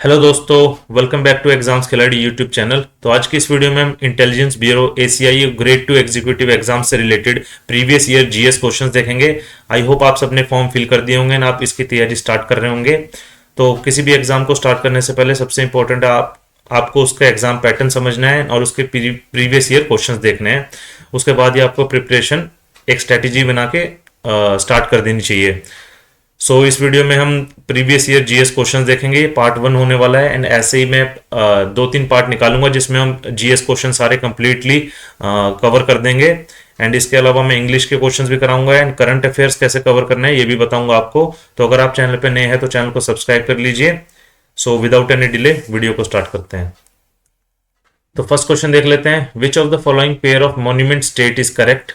Hello दोस्तों, welcome back to exams Khiladi YouTube channel. तो आज की इस वीडियो में हम intelligence bureau ACI grade 2 executive exam से related previous year GS questions देखेंगे। आई होप आप सबने फॉर्म फिल कर दिए होंगे ना, आप इसकी तैयारी स्टार्ट कर रहे होंगे। तो किसी भी एग्जाम को स्टार्ट करने से पहले सबसे इंपॉर्टेंट आपको उसका एग्जाम पैटर्न समझना है और उसके प्रीवियस ईयर क्वेश्चंस देखने हैं। उसके बाद ही आपको प्रिपरेशन एक स्ट्रैटेजी बना के स्टार्ट कर देनी चाहिए। इस वीडियो में हम प्रीवियस ईयर जीएस क्वेश्चंस देखेंगे। ये पार्ट 1 होने वाला है एंड ऐसे ही मैं 2-3 पार्ट निकालूंगा जिसमें हम जीएस क्वेश्चन सारे कंप्लीटली कवर कर देंगे। एंड इसके अलावा मैं इंग्लिश के क्वेश्चंस भी कराऊंगा एंड करंट अफेयर्स कैसे कवर करना है ये भी बताऊंगा आपको। तो अगर आप चैनल पर नए हैं तो चैनल को सब्सक्राइब कर लीजिए। विदाउट एनी डिले वीडियो को स्टार्ट करते हैं। तो फर्स्ट क्वेश्चन देख लेते हैं। Which of the following pair of monument state is correct?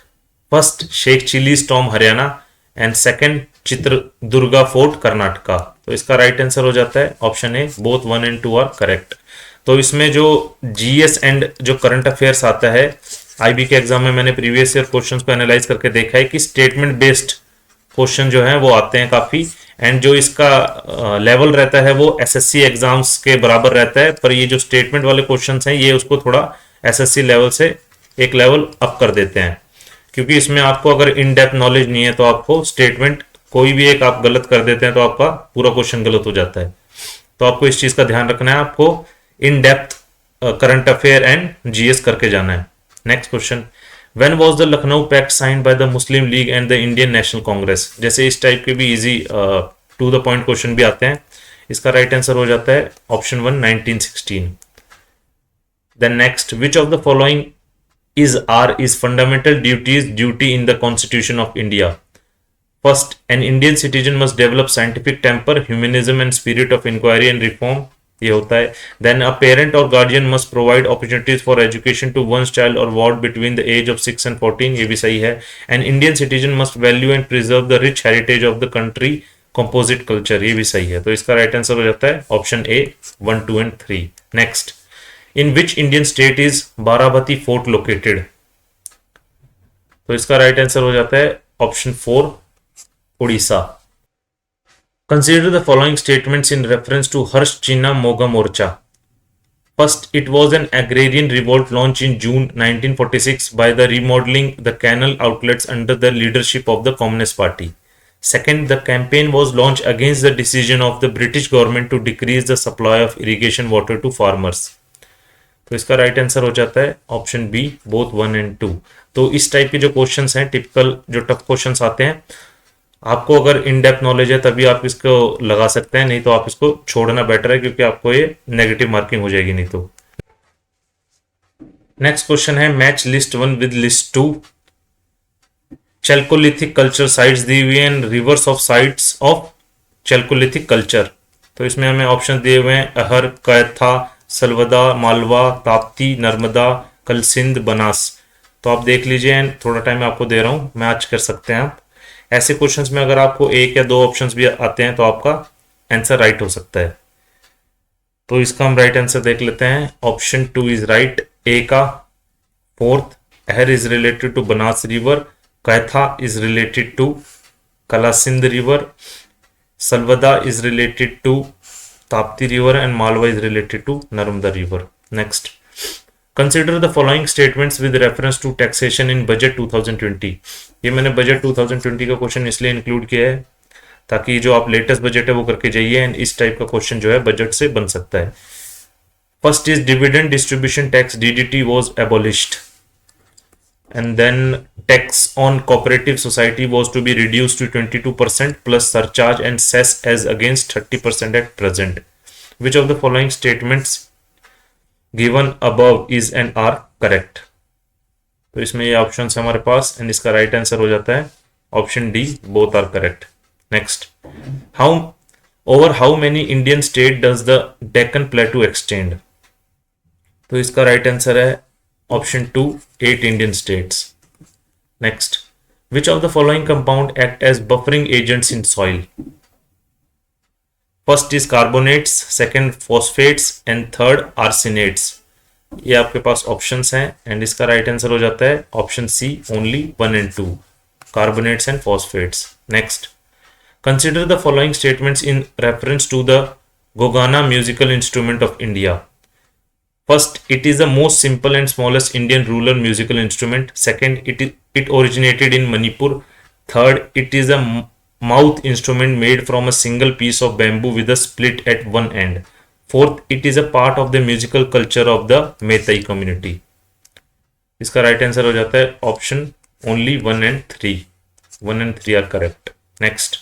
First Sheikh Chilli's tomb Haryana and second Chitradurga fort Karnataka. तो इसका राइट आंसर हो जाता है option A, both 1 and 2 are correct. तो इसमें जो जीएस एंड जो करंट अफेयर्स आता है आईबी के एग्जाम में, मैंने प्रीवियस ईयर क्वेश्चंस को एनालाइज करके देखा है कि स्टेटमेंट बेस्ड क्वेश्चन जो है वो आते हैं काफी, एंड जो इसका लेवल रहता है वो एसएससी एग्जाम्स के बराबर रहता है। पर ये जो स्टेटमेंट वाले क्वेश्चंस हैं ये उसको थोड़ा एसएससी लेवल से एक लेवल अप कर देते हैं, क्योंकि इसमें आपको अगर इन डेप्थ नॉलेज नहीं है तो आपको स्टेटमेंट कोई भी एक आप गलत कर देते हैं तो आपका पूरा क्वेश्चन गलत हो जाता है। तो आपको इस चीज का ध्यान रखना है, आपको in depth current affair and GS करके जाना है। Next question, when was the Lucknow pact signed by the Muslim League and the Indian National Congress? जैसे इस टाइप के भी easy to the point question भी आते हैं। इसका राइट आंसर हो जाता है option 1, 1916। Then next, which of the following is fundamental duty in the Constitution of India? First, an Indian citizen must develop scientific temper, humanism and spirit of inquiry and reform. ये होता है। Then a parent or guardian must provide opportunities for education to one's child or ward between the age of 6 and 14. ये भी सही है। An Indian citizen must value and preserve the rich heritage of the country, composite culture. ये भी सही है। तो इसका राइट आंसर हो जाता है option A, 1, 2 and 3. Next, in which Indian state is Barabati fort located? तो इसका राइट आंसर हो जाता है option 4, Orissa. Consider the following statements in reference to हर्ष चिन्ना मोगा मोर्चा। First, it was an agrarian revolt launch in June 1946 by the remodeling the canal outlets under the leadership of the Communist Party. Second, the campaign was launched against the decision of the British government to decrease the supply of irrigation water to farmers. तो इसका right answer हो जाता है option B, both 1 and 2। तो इस type के जो questions हैं, टिपिकल जो टफ क्वेश्चंस आते हैं, आपको अगर इन डेप्थ नॉलेज है तभी आप इसको लगा सकते हैं, नहीं तो आप इसको छोड़ना बेटर है, क्योंकि आपको ये नेगेटिव मार्किंग हो जाएगी नहीं तो। नेक्स्ट क्वेश्चन है, match list 1 with list 2। Chalcolithic culture sites दी हुई and rivers of sites of chalcolithic culture. तो इसमें हमें ऑप्शन दिए हुए हैं अहर, कैथा, सलवदा, मालवा, ताप्ती, नर्मदा, कलसिंध, बनास। तो आप देख लीजिए एंड थोड़ा टाइम आपको दे रहा हूं, मैच कर सकते हैं आप। ऐसे क्वेश्चंस में अगर आपको एक या दो ऑप्शंस भी आते हैं तो आपका आंसर राइट हो सकता है। तो इसका हम राइट आंसर देख लेते हैं। ऑप्शन 2 इज राइट, ए का fourth, Ahar is related to Banas river, Kayatha is related to Kalisindh river, Salvada is related to Tapti river and Malwa is related to Narmada river. Next, consider the following statements with reference to taxation in budget 2020. ये मैंने budget 2020 का question इसलिए include किया है ताकि जो आप latest budget है वो करके जाइए एंड इस टाइप का क्वेश्चन जो है बजट से बन सकता है। First is dividend distribution tax DDT was abolished, and then tax on cooperative society was to be reduced to 22% plus surcharge and cess as against 30% at present. Which of the following statements given above is and are correct? तो इसमें ये option है हमारे पास and इसका right answer हो जाता है option D, both are correct. Next, how many Indian state does the Deccan Plateau extend? तो इसका राइट आंसर है option 2, 8 Indian states. Next, which of the following compound act as buffering agents in soil? First is carbonates, second phosphates and third arsenates. ये आपके पास options हैं and इसका right answer हो जाता है option C, only 1 and 2, carbonates and phosphates. Next, consider the following statements in reference to the Gogana musical instrument of India. First, it is the most simple and smallest Indian rural musical instrument. Second, it originated in Manipur. Third, it is a mouth instrument made from a single piece of bamboo with a split at one end. Fourth, it is a part of the musical culture of the Meitei community. इसका right answer हो जाता है option only 1 and 3. 1 and 3 are correct. Next,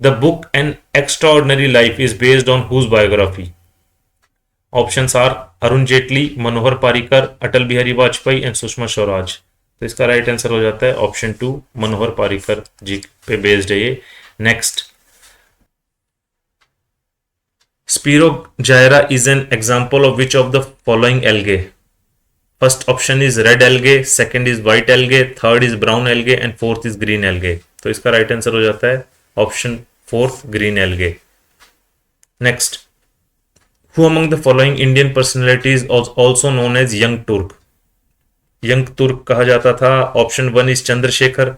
the book An Extraordinary Life is based on whose biography? Options are Arun Jaitley, Manohar Parrikar, Atal Bihari Vajpayee and Sushma Swaraj. तो इसका right answer हो जाता है option 2, मनोहर पारिकर जी पे बेस्ड है ये. Next, Spiro gyra is an example of which of the following algae? First option is red algae, second is white algae, third is brown algae and fourth is green algae. तो इसका right answer हो जाता है option 4, green algae. Next, who among the following Indian personalities is also known as Young Turk? Young Turk कहा जाता था. Option 1 is Chandrashekhar,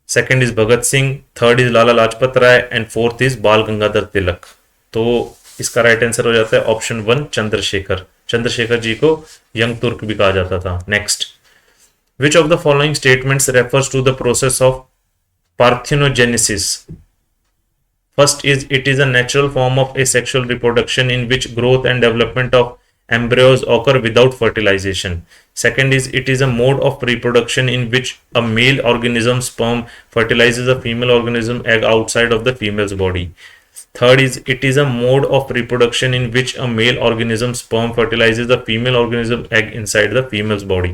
second is Bhagat Singh, third is Lala Lajpat Rai and fourth is Bal Gangadhar तिलक. तो इसका राइट आंसर हो जाता है ऑप्शन 1, चंद्रशेखर. चंद्रशेखर जी को यंग तुर्क भी कहा जाता था. Next, which of the following statements refers to the process of parthenogenesis? First is, it is a natural form of asexual reproduction in which growth and development of embryos occur without fertilization. Second is, it is a mode of reproduction in which a male organism sperm fertilizes a female organism egg outside of the female's body. Third is, it is a mode of reproduction in which a male organism sperm fertilizes a female organism egg inside the female's body.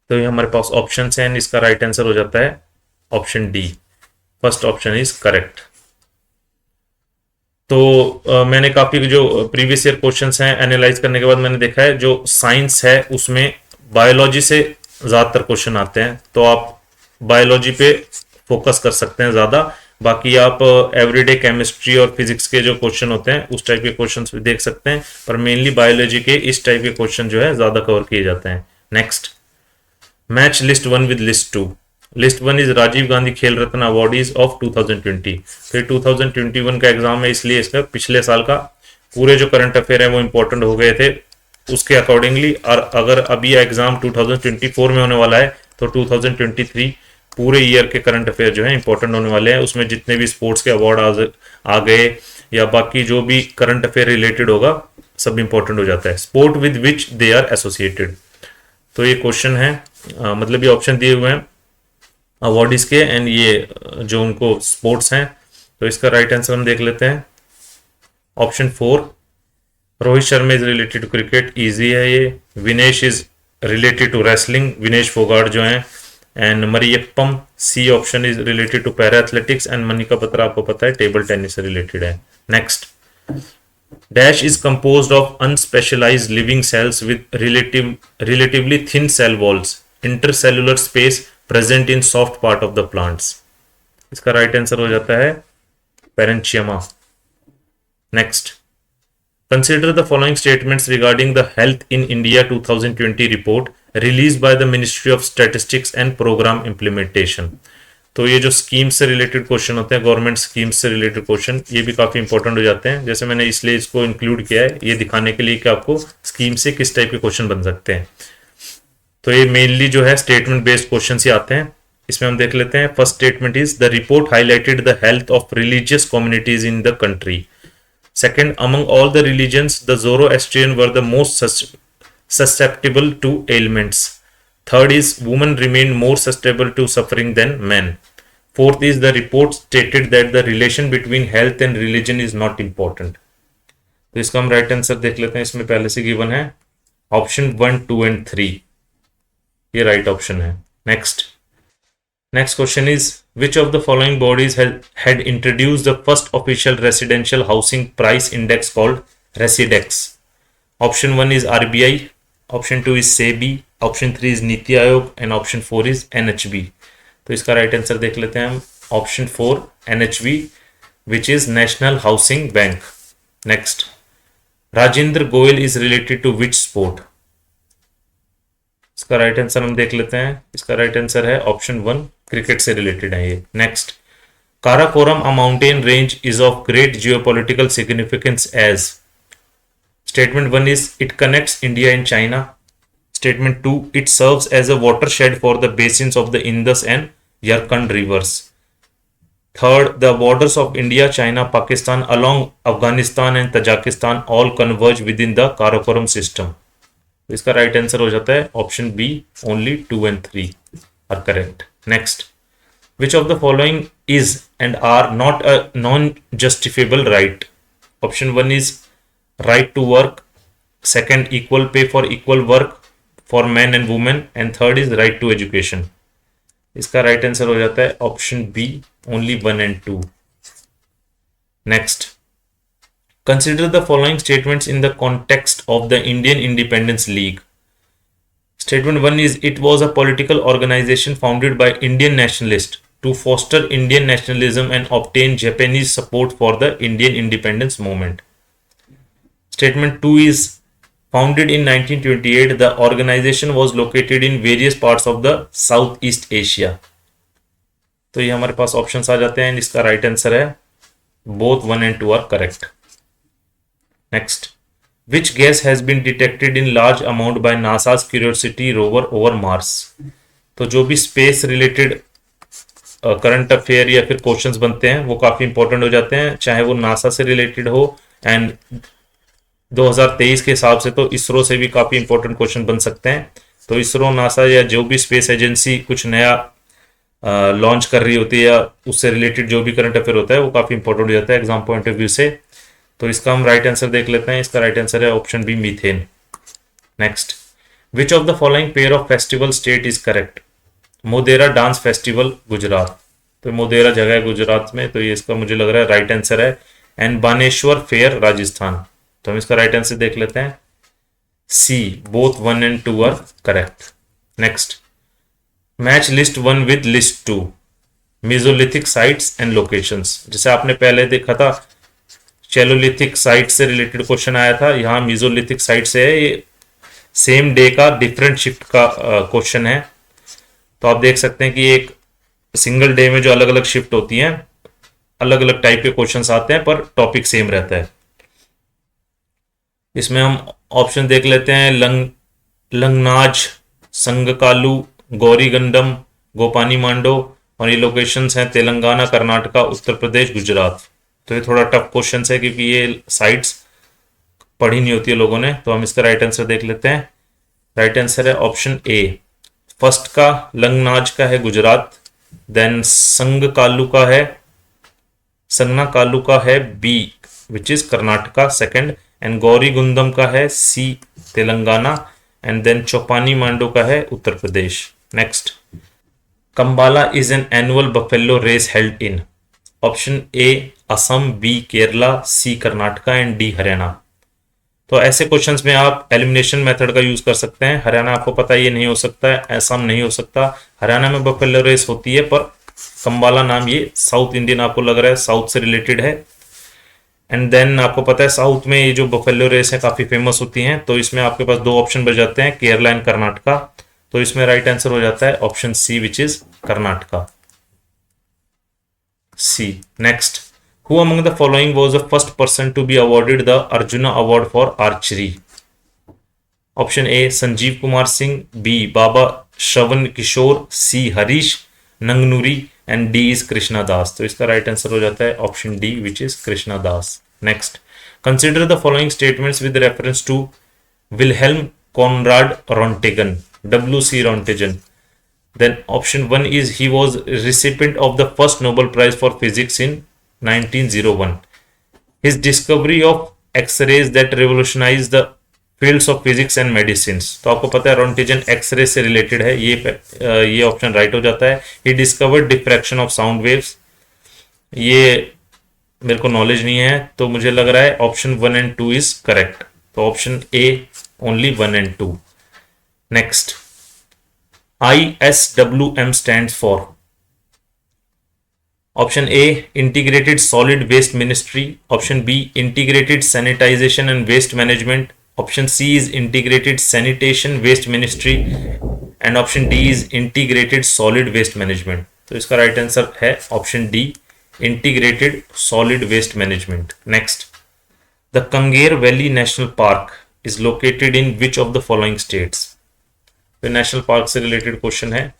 तो ये हमारे पास option हैं. इसका right answer हो जाता है option D. First option is correct. तो मैंने काफी जो प्रीवियस ईयर क्वेश्चंस हैं एनालाइज करने के बाद मैंने देखा है जो साइंस है उसमें बायोलॉजी से ज्यादातर क्वेश्चन आते हैं. तो आप बायोलॉजी पे फोकस कर सकते हैं ज्यादा. बाकी आप एवरीडे केमिस्ट्री और फिजिक्स के जो क्वेश्चन होते हैं उस टाइप के क्वेश्चन भी देख सकते हैं, पर मेनली बायोलॉजी के इस टाइप के क्वेश्चन जो है ज्यादा कवर किए जाते हैं. Next, match list 1 with list 2. List 1 is Rajiv Gandhi Khel Ratna awardees of 2020. फिर 2021 का एग्जाम है, इसलिए इसका पिछले साल का पूरे जो करंट अफेयर है वो इंपॉर्टेंट हो गए थे उसके अकॉर्डिंगली. और अगर अभी एग्जाम 2024 में होने वाला है तो 2023 पूरे ईयर के करंट अफेयर जो है इंपॉर्टेंट होने वाले हैं. उसमें जितने भी स्पोर्ट्स के अवार्ड आ गए या बाकी जो भी करंट अफेयर रिलेटेड होगा सब इंपॉर्टेंट हो जाता है. Sport with which they are associated. तो ये क्वेश्चन है, मतलब ये ऑप्शन दिए हुए हैं अवार्डीज के एंड ये जो उनको स्पोर्ट्स हैं. तो इसका राइट आंसर हम देख लेते हैं option 4, Rohit Sharma is related to cricket. Easy है ये. Vinesh is related to wrestling, Vinesh Phogat जो हैं. And Mariyappan, C option is related to para athletics. And Manika Batra आपको पता है टेबल टेनिस से रिलेटेड है. Next, dash is composed of unspecialized living cells with relatively thin cell walls, intercellular space present in soft part of the plants. इसका right answer हो जाता है parenchyma. Next, consider the following statements regarding the health in India 2020 report released by the Ministry of Statistics and Program Implementation. तो ये जो scheme से related question होते हैं, गवर्नमेंट स्कीम से रिलेटेड क्वेश्चन, ये भी काफी इंपॉर्टेंट हो जाते हैं. जैसे मैंने इसलिए इसको इंक्लूड किया है ये दिखाने के लिए कि आपको स्कीम से किस टाइप के क्वेश्चन बन सकते हैं. तो ये मेनली जो है स्टेटमेंट बेस्ड क्वेश्चन ही आते हैं. इसमें हम देख लेते हैं. First statement is, the report highlighted the health of religious communities in the country. Second, among all the religions, the Zoroastrian were the most susceptible to ailments. Third is, women remained more susceptible to suffering than men. Fourth is, the report stated that the relation between health and religion is not important. तो इसका हम right answer देख लेते हैं. इसमें पहले से given है ऑप्शन 1, 2 एंड 3. ये राइट ऑप्शन है. Next question is, which of the following bodies had introduced the first official residential housing price index called Residex? Option 1 is RBI, option 2 is SEBI, option 3 is NITI Aayog and option 4 is NHB. तो इसका right answer देख लेते हैं हम option 4 NHB which is National Housing Bank. Next, Rajendra Goyal is related to which sport? इसका right answer हम देख लेते हैं. इसका राइट आंसर है ऑप्शन 1, क्रिकेट से रिलेटेड है ये. Next, Karakoram, a mountain range, is of great geopolitical significance as. Statement 1 is it connects India and China. Statement 2, it serves as a watershed for the basins of the Indus and Yarkand rivers. Third, the borders of India, China, Pakistan along Afghanistan and Tajikistan all converge within the Karakoram system. इसका right answer हो जाता है option B, only 2 and 3 are correct. Next, which of the following is and are not a non justifiable right. Option 1 is right to work, second equal pay for equal work for man and women, and third is right to education. इसका right answer हो जाता है option B, only 1 and 2. Next, consider the following statements in the context of the Indian Independence League. Statement 1 is it was a political organization founded by Indian nationalists to foster Indian nationalism and obtain Japanese support for the Indian independence movement. Statement 2 is founded in 1928, the organization was located in various parts of the Southeast Asia. तो ये हमारे पास options आ जाते हैं. इसका right answer है both 1 and 2 are correct. Next, which gas has been detected in large amount by NASA's Curiosity rover over Mars? तो जो भी स्पेस रिलेटेड करंट अफेयर या फिर क्वेश्चंस बनते हैं वो काफी इंपॉर्टेंट हो जाते हैं, चाहे वो नासा से रिलेटेड हो, एंड 2023 के हिसाब से तो इसरो से भी काफी इंपॉर्टेंट क्वेश्चन बन सकते हैं. तो इसरो, नासा या जो भी स्पेस एजेंसी कुछ नया लॉन्च कर रही होती है या उससे रिलेटेड जो भी करंट अफेयर होता है वो काफी इंपॉर्टेंट हो जाता है एग्जाम पॉइंट ऑफ व्यू से. तो इसका हम राइट आंसर देख लेते हैं. इसका राइट आंसर है option B, methane. Next, which of the following pair of festival state is correct. Modhera dance festival Gujarat, तो मोदेरा जगह है गुजरात में, तो ये इसका मुझे लग रहा है राइट आंसर है. एंड बानेश्वर फेयर राजस्थान, तो हम इसका राइट आंसर देख लेते हैं C, both 1 and 2 are correct. Next, match list 1 with list 2 mesolithic sites and locations. जैसे आपने पहले देखा था चैलोलिथिक साइट से रिलेटेड क्वेश्चन आया था, यहाँ मीजोलिथिक साइट से है. ये सेम डे का डिफरेंट शिफ्ट का क्वेश्चन है. तो आप देख सकते हैं कि एक सिंगल डे में जो अलग अलग शिफ्ट होती हैं, अलग अलग टाइप के क्वेश्चंस आते हैं पर टॉपिक सेम रहता है. इसमें हम ऑप्शन देख लेते हैं लंगनाज, संगकालू, गौरीगंडम, गोपानी मांडो, और ये लोकेशंस हैं तेलंगाना, कर्नाटका, उत्तर प्रदेश, गुजरात. तो ये थोड़ा टफ क्वेश्चन है क्योंकि ये साइट्स पढ़ी नहीं होती है लोगों ने. तो हम इसका राइट आंसर देख लेते हैं. राइट आंसर है ऑप्शन ए, फर्स्ट का लंगनाज का है गुजरात, देन संगकालू का है B which is Karnataka second, and Gaurigundam का है C Telangana, and then Chopani Mando का है Uttar Pradesh. Next, Kambala is an annual buffalo race held in. Option A Assam, B Kerala, C Karnataka, and D Haryana. तो ऐसे क्वेश्चंस में आप एलिमिनेशन मेथड का यूज कर सकते हैं. हरियाणा आपको पता है ये नहीं हो सकता है, असम नहीं हो सकता. हरियाणा में बफेलो रेस होती है पर कंबाला नाम ये साउथ इंडियन आपको लग रहा है, साउथ से रिलेटेड है. एंड देन आपको पता है साउथ में ये जो बफेलो रेस है काफी फेमस होती हैं. तो इसमें आपके पास दो ऑप्शन बच जाते हैं, केरला एंड कर्नाटका. तो इसमें राइट आंसर हो जाता है option C which is Karnataka, C. Next, who among the following was the first person to be awarded the Arjuna Award for archery? Option A Sanjeev Kumar Singh, B Baba Shravan Kishore, C Harish Nangnuri, and D is Krishna Das. तो इसका right answer हो जाता है option D which is Krishna Das. Next, consider the following statements with reference to Wilhelm Conrad Rontgen, W.C. Rontgen. Then option 1 is he was recipient of the first Nobel Prize for Physics in 1901. His discovery of X-rays that revolutionized the fields of physics and medicines. तो आपको पता है रोन्टेजन x ray से related है, ये option right हो जाता है. He discovered diffraction of sound waves. ये मेरे को नॉलेज नहीं है तो मुझे लग रहा है ऑप्शन 1 and 2 इज करेक्ट. तो option A only 1 and 2. Next, ISWM stands for. Option A Integrated Solid Waste Ministry, option B Integrated Sanitization and Waste Management, option C is Integrated Sanitation Waste Ministry, and option D is Integrated Solid Waste Management. तो इसका right answer है option D integrated solid waste management. Next, the Kangar Valley National Park is located in which of the following states? तो national park से related question है.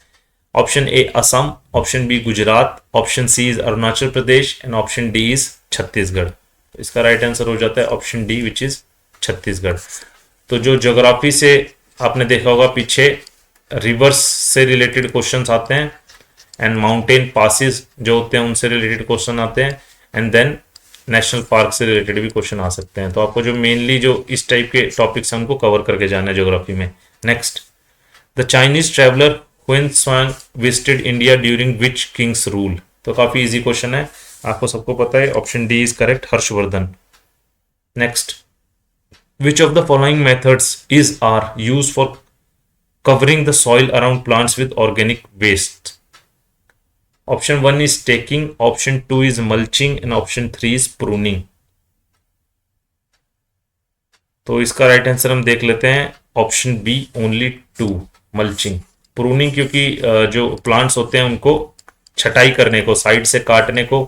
Option A Assam, option B Gujarat, option C is Arunachal Pradesh and option D is Chhattisgarh. इसका right answer हो जाता है option D which is Chhattisgarh. तो जो geography से आपने देखा होगा पीछे रिवर्स से रिलेटेड क्वेश्चंस आते हैं एंड माउंटेन पासिस जो होते हैं उनसे रिलेटेड क्वेश्चन आते हैं एंड देन नेशनल पार्क से रिलेटेड भी क्वेश्चन आ सकते हैं. तो आपको जो मेनली जो इस टाइप के टॉपिक्स हैं उनको कवर करके जाना है ज्योग्राफी में. Next, the Chinese traveller Hiuen visited India during which king's rule. तो काफी इजी क्वेश्चन है, आपको सबको पता है. Option D is correct, Harshavardhan. Next, which of the following methods is are use for covering the soil around plants with organic waste? Option 1 is staking, option 2 is mulching and option 3 is pruning. तो इसका right answer हम देख लेते हैं option B only 2 mulching. Pruning क्योंकि जो plants होते हैं उनको छटाई करने को, साइड से काटने को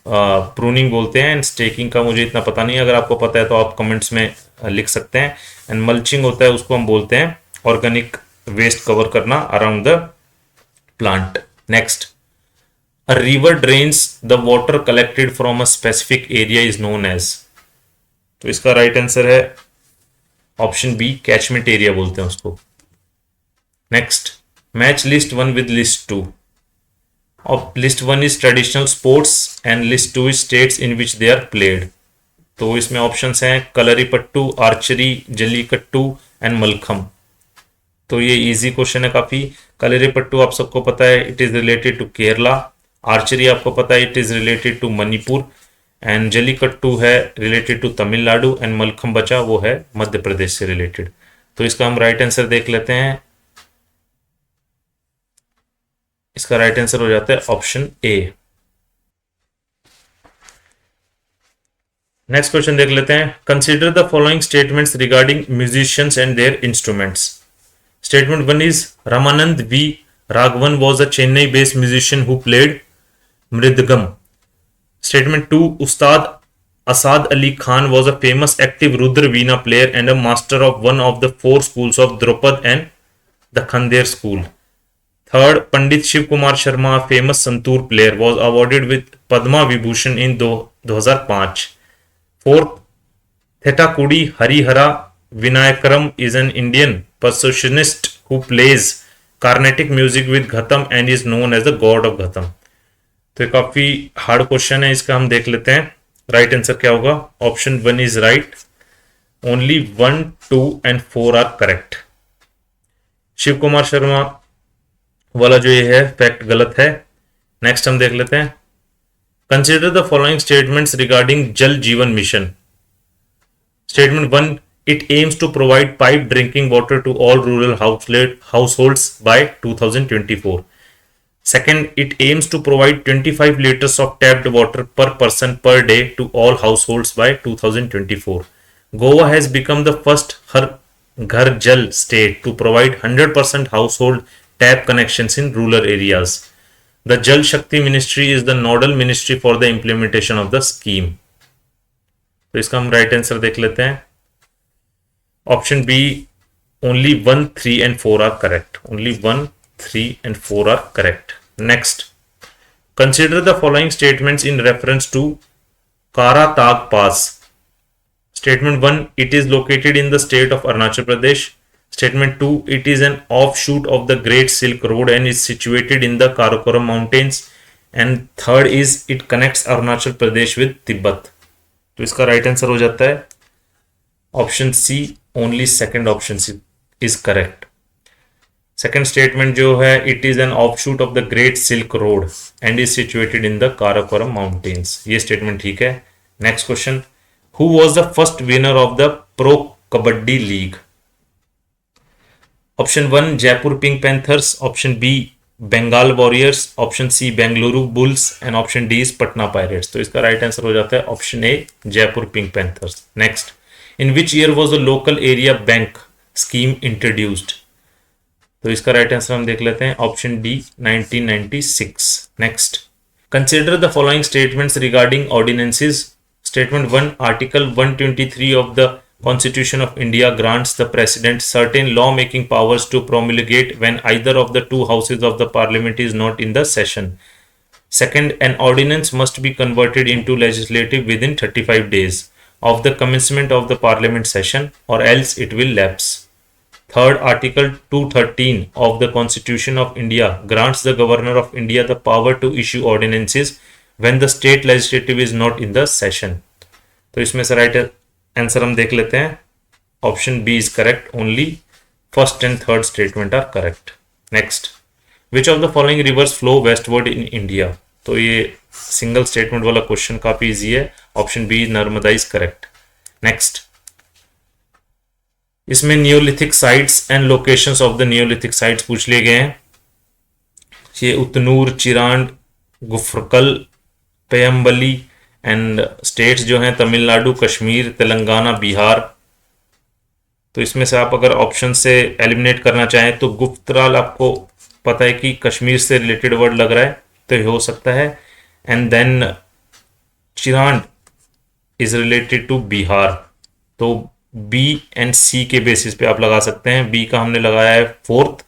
प्रूनिंग बोलते हैं. एंड स्टेकिंग का मुझे इतना पता नहीं है, अगर आपको पता है तो आप कमेंट्स में लिख सकते हैं. एंड मल्चिंग होता है, उसको हम बोलते हैं ऑर्गेनिक वेस्ट कवर करना around the plant. Next, a river drains the water collected from a specific area is known as. तो इसका राइट आंसर है ऑप्शन बी कैचमेंट एरिया बोलते हैं उसको. Next, match list 1 with list 2. और list 1 is traditional sports and list 2 is states in which they are played. तो इसमें options हैं कलरीपट्टू, आर्चरी, जल्लीकट्टू एंड मलखम. तो ये इजी क्वेश्चन है काफी. कलरीपट्टू आप सबको पता है, it is related to Kerala. Archery आपको पता है, it is related to Manipur. And Jallikattu है related to Tamil Nadu and Mallakhamb बचा वो है मध्य प्रदेश से रिलेटेड. तो इसका हम राइट आंसर देख लेते हैं. इसका राइट आंसर हो जाता है ऑप्शन ए. नेक्स्ट क्वेश्चन देख लेते हैं. Consider the following statements regarding musicians and their instruments. Statement 1 is Ramanand V. Raghavan was a Chennai-based musician who played mridangam. Statement 2, Ustad Asad Ali Khan was a famous active Rudra Veena player and a master of one of the 4 schools of Drupad and the Khander school. Third, Pandit Shiv Kumar Sharma, a famous Santoor player, was awarded with Padma Vibhushan in 2005. Fourth, Thetakkudi Harihara Vinayakaram is an Indian percussionist who plays Carnatic music with Ghatam and is known as the god of Ghatam. तो काफी hard question है, इसका हम देख लेते हैं. Right answer क्या होगा? Option 1 is right. Only 1, 2 and 4 are correct. Shiv Kumar Sharma वाला जो ये है फैक्ट गलत है. नेक्स्ट हम देख लेते हैं. Consider the following statements regarding जल जीवन mission. Statement 1, it aims to provide piped drinking water to all rural households by 2024. Second, it aims to provide 25 liters of tapped water per person per day to all households by 2024. Goa has become the first Ghar Jal state to provide 100% household tap connections in rural areas. The Jal Shakti Ministry is the nodal ministry for the implementation of the scheme. तो इसका हम right answer देख लेते हैं. Option B, only 1, 3 and 4 are correct. Only 1, 3 and 4 are correct. Next, consider the following statements in reference to Kara Tag Pass. Statement 1, it is located in the state of Arunachal Pradesh. Statement 2, it is an offshoot of the Great Silk Road and is situated in the Karakoram Mountains. And third is, it connects Arunachal Pradesh with Tibet. तो इसका right answer हो जाता है option C. Only second option is correct. Second statement जो है, it is an offshoot of the great Silk Road and is situated in the Karakoram mountains. ये statement ठीक है. Next question, who was the first winner of the Pro Kabaddi League. Option 1 Jaipur Pink Panthers, option B Bengal Warriors, option C Bengaluru Bulls and option D is Patna Pirates. तो इसका right answer हो जाता है option A Jaipur Pink panthers. Next, in which year was the local area bank scheme introduced. तो इसका right answer हम देख लेते हैं option D 1996. Next, Consider the following statements regarding ordinances. Statement 1. Article 123 of the Constitution of India grants the President certain law-making powers to promulgate when either of the two houses of the Parliament is not in the session. Second, an ordinance must be converted into legislative within 35 days of the commencement of the Parliament session, or else it will lapse. Third, Article 213 of the Constitution of India grants the Governor of India the power to issue ordinances when the state legislative is not in the session. तो इसमें से right answer हम देख लेते हैं. Option B is correct. Only first and third statement are correct. Next, which of the following rivers flow westward in India. तो ये single statement वाला क्वेश्चन काफी इजी है. Option B Narmada is correct. Next, इसमें neolithic sites and locations of the neolithic sites पूछ लिए गए हैं. ये उतनूर, चिरांड, गुफरकल, पेयम्बली एंड स्टेट्स जो हैं तमिलनाडु, कश्मीर, तेलंगाना, बिहार. तो इसमें से आप अगर ऑप्शन से एलिमिनेट करना चाहें तो गुप्तराल आपको पता है कि कश्मीर से रिलेटेड वर्ड लग रहा है तो ये हो सकता है. And then Chirand is related to Bihar. तो बी एंड सी के बेसिस पे आप लगा सकते हैं. बी का हमने लगाया है फोर्थ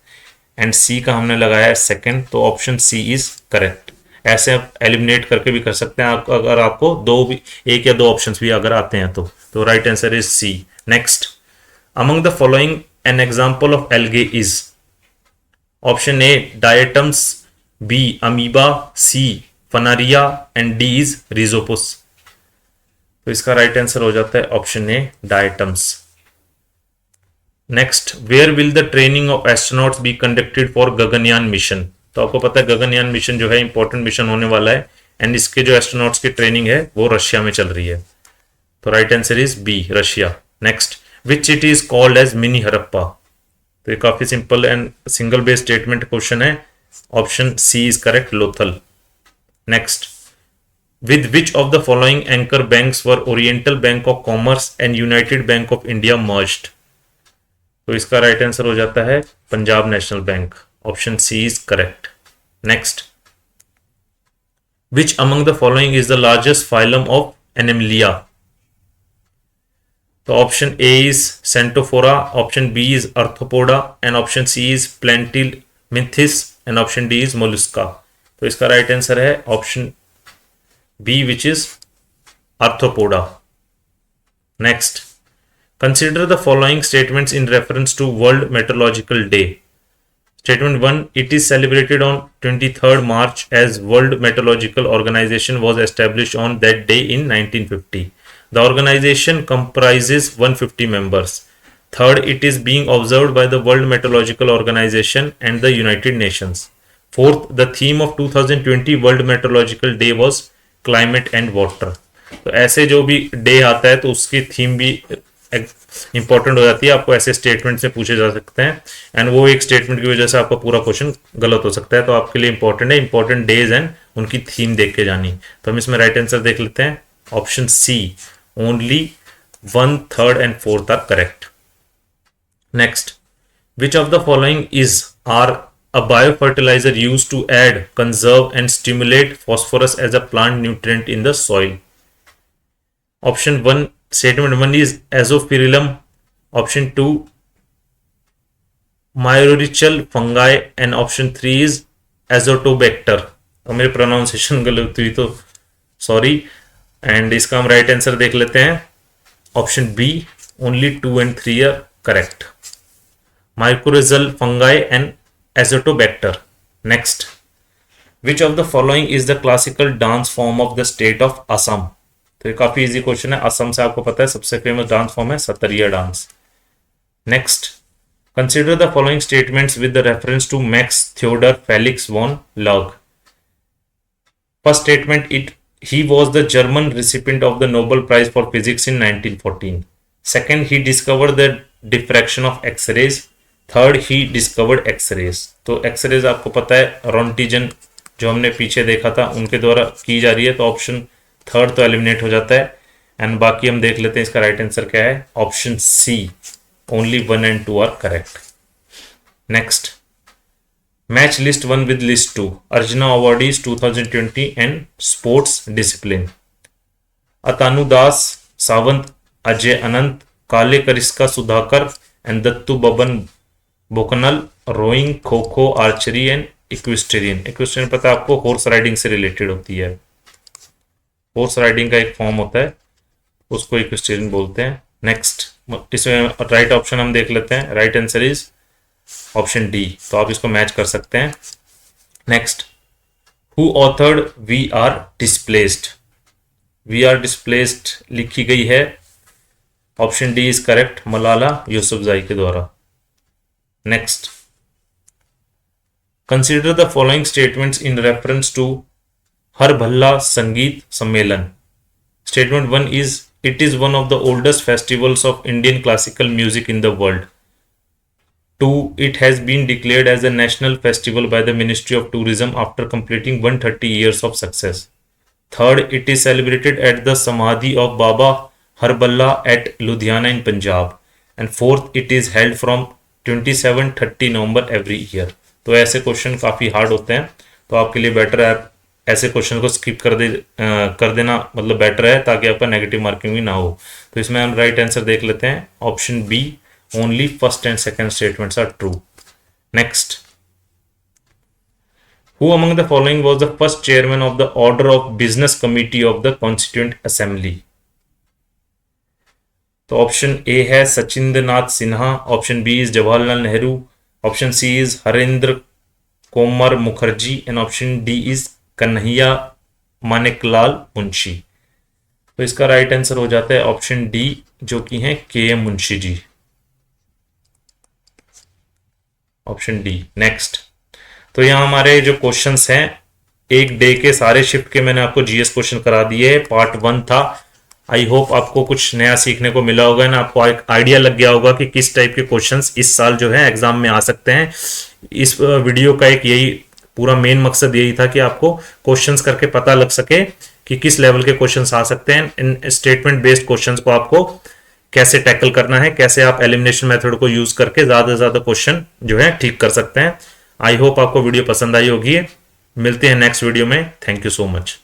एंड सी का हमने लगाया है सेकंड. तो ऑप्शन सी इज करेक्ट. ऐसे आप एलिमिनेट करके भी कर सकते हैं अगर आपको दो भी, एक या दो ऑप्शंस भी अगर आते हैं तो right answer is C. Next, among the following an example of algae is. Option A diatoms, B amoeba, C funaria and D is rhizopus. तो इसका राइट आंसर हो जाता है option A diatoms. Next, where will the training of astronauts be conducted for Gaganyaan mission. तो आपको पता है Gaganyaan mission जो है इंपॉर्टेंट मिशन होने वाला है एंड इसके जो एस्ट्रोनॉट्स की ट्रेनिंग है वो रशिया में चल रही है. तो right answer is B Russia. Next, which city is called as mini Harappa. तो ये काफी simple and single base statement question है. Option C is correct, Lothal. Next, with which of the following anchor banks were Oriental Bank of Commerce and United Bank of India merged. तो इसका right answer हो जाता है Punjab National Bank. Option C is correct. Next, which among the following is the largest phylum of Animalia. तो option A is सेंटोफोरा, option B is arthropoda and option C is platyhelminthes and option D is mollusca. तो इसका right answer है option B, which is arthropoda. Next, consider the following statements in reference to World Meteorological Day. Statement 1. It is celebrated on 23rd March as World Meteorological Organization was established on that day in 1950. The organization comprises 150 members. Third, it is being observed by the World Meteorological Organization and the United Nations. Fourth, the theme of 2020 World Meteorological Day was climate and water. तो ऐसे जो भी day आता है तो उसकी theme भी important हो जाती है. आपको ऐसे स्टेटमेंट से पूछे जा सकते हैं एंड वो एक स्टेटमेंट की वजह से आपका पूरा क्वेश्चन गलत हो सकता है. तो आपके लिए इंपॉर्टेंट है इंपॉर्टेंट डेज एंड उनकी थीम देख के जानी. तो हम इसमें राइट आंसर देख लेते हैं. Option C, only 1, 3rd and 4th are correct. Next, which of the following is are a biofertilizer used to add, conserve and stimulate phosphorus as a plant nutrient in the soil. Option 1, statement 1 is Azospirillum. Option 2, mycorrhizal fungi and option 3 is Azotobacter. और मेरे pronunciation गलत हुई तो sorry. And इसका हम right answer देख लेते हैं. Option B, only 2 and 3 are correct. mycorrhizal fungi and Azotobacter. Next, which of the following is the classical dance form of the state of Assam. तो ये काफी इजी क्वेश्चन है. असम से आपको पता है सबसे फेमस डांस फॉर्म है Sattriya dance. Next, consider the following statements with the reference to Max Theodor Felix von Laue. First statement, he was the German recipient of the Nobel Prize for Physics in 1914. Second, he discovered the diffraction of X-rays. Third, he discovered X-rays. तो X-rays आपको पता है रोंटिजन जो हमने पीछे देखा था उनके द्वारा की जा रही है. तो ऑप्शन थर्ड तो एलिमिनेट हो जाता है एंड बाकी हम देख लेते हैं इसका राइट आंसर क्या है. Option C, only 1 and 2 are correct. Next, match list 1 with list 2, Arjuna Awardees 2020 and Sports Discipline. Atanu दास, सावंत, अजय अनंत, काले करिश्का Sudhakar and Dattu Baban बोकनल, rowing, kho kho, archery and equestrian. Equestrian पता है आपको, हॉर्स राइडिंग से रिलेटेड होती है. हॉर्स राइडिंग का एक फॉर्म होता है, उसको इक्विस्टेरियन बोलते हैं. नेक्स्ट, इसमें राइट ऑप्शन हम देख लेते हैं. Right answer is option D. तो आप इसको मैच कर सकते हैं. Next, who authored we are displaced. We are displaced लिखी गई है, option D is correct, Malala Yousafzai के द्वारा. Next, consider the following statements in reference to हर भल्ला Sangeet Sammelan. Statement 1 is it is one of the oldest festivals of Indian classical music in the world. 2. It has been declared as a national festival by the Ministry of Tourism after completing 130 years of success. 3rd, it is celebrated at the Samadhi of Baba Harballa at Ludhiana in Punjab. And 4th, it is held from 27-30 November every year. तो ऐसे question काफ़ी hard होते हैं, तो आपके लिए better है आप ऐसे क्वेश्चन को स्किप कर देना, मतलब बेटर है, ताकि आपका नेगेटिव मार्किंग भी ना हो. तो इसमें हम राइट आंसर देख लेते हैं, option B, only first and second statements are true. Next, who among the following was the first chairman of the Order of Business Committee of the Constituent Assembly? तो ऑप्शन ए है Sachindra Nath Sinha, option B is Jawaharlal Nehru, option C is Harendra Coomar Mookerjee and option D is Kanhaiya Maneklal Munshi. तो इसका right answer हो जाता है option D, जो कि है K M Munshi ji. Option D. Next, तो यहाँ हमारे जो क्वेश्चंस हैं, एक डे के सारे शिफ्ट के मैंने आपको जीएस क्वेश्चन करा दिए. पार्ट 1 था. आई होप आपको कुछ नया सीखने को मिला होगा ना, आपको एक आइडिया लग गया होगा कि किस टाइप के क्वेश्चंस इस साल जो है एग्जाम में आ सकते हैं. इस वीडियो का एक यही पूरा मेन मकसद यही था कि आपको क्वेश्चंस करके पता लग सके कि किस लेवल के क्वेश्चंस आ सकते हैं. इन स्टेटमेंट बेस्ड क्वेश्चंस को आपको कैसे टैकल करना है, कैसे आप एलिमिनेशन मेथड को यूज करके ज्यादा से ज्यादा क्वेश्चन जो है ठीक कर सकते हैं. आई होप आपको वीडियो पसंद आई होगी. मिलते हैं नेक्स्ट वीडियो में. Thank you so much.